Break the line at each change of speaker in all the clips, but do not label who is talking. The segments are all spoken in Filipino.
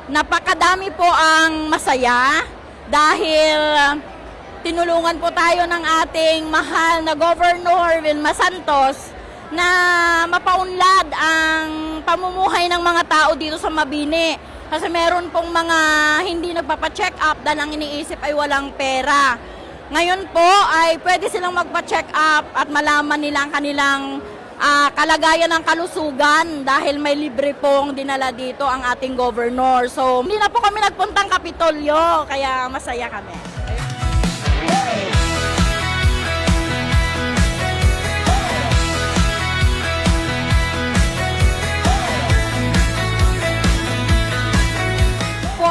Napakadami po ang masaya dahil tinulungan po tayo ng ating mahal na Governor Vilma Santos na mapaunlad ang pamumuhay ng mga tao dito sa Mabini. Kasi meron pong mga hindi nagpapa-check up dahil ang iniisip ay walang pera. Ngayon po ay pwede silang magpa-check up at malaman nila ang kanilang kalagayan ng kalusugan dahil may libre pong dinala dito ang ating governor. So, hindi na po kami nagpuntang Kapitolyo, kaya masaya kami.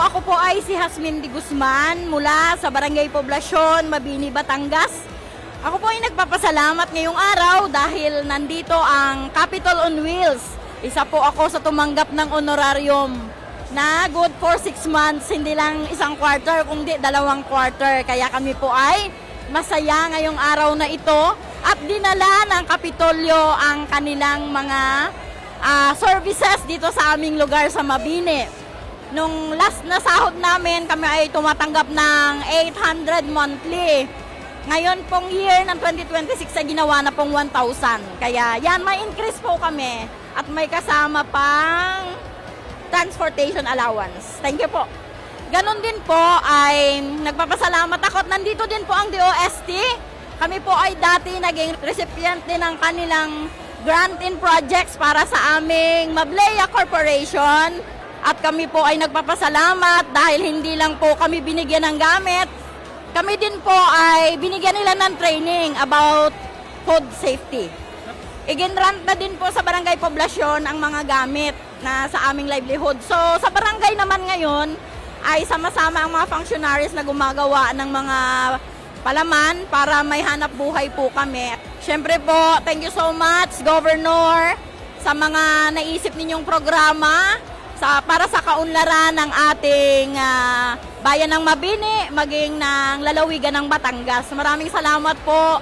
Ako po ay si Hasmin de Guzman mula sa Barangay Poblasyon, Mabini, Batangas. Ako po ay nagpapasalamat ngayong araw dahil nandito ang Capitol on Wheels. Isa po ako sa tumanggap ng honorarium na good for 6 months, hindi lang isang quarter, kundi 2 quarter. Kaya kami po ay masaya ngayong araw na ito at dinala ng Kapitolyo ang kanilang mga services dito sa aming lugar sa Mabini. Nung last na sahod namin, kami ay tumatanggap ng 800 monthly. Ngayon pong year ng 2026 ay ginawa na pong 1,000. Kaya yan, may increase po kami at may kasama pang transportation allowance. Thank you po. Ganon din po ay nagpapasalamat ako at nandito din po ang DOST. Kami po ay dati naging recipient din ng kanilang grant in projects para sa aming Mablea Corporation. At kami po ay nagpapasalamat dahil hindi lang po kami binigyan ng gamit. Kami din po ay binigyan nila ng training about food safety. Iginrant na din po sa Barangay Poblasyon ang mga gamit na sa aming livelihood. So sa barangay naman ngayon ay sama-sama ang mga functionaries na gumagawa ng mga palaman para may hanap buhay po kami. Siyempre po, thank you so much Governor sa mga naisip ninyong programa para sa kaunlaran ng ating bayan ng Mabini, maging ng lalawigan ng Batangas. Maraming salamat po.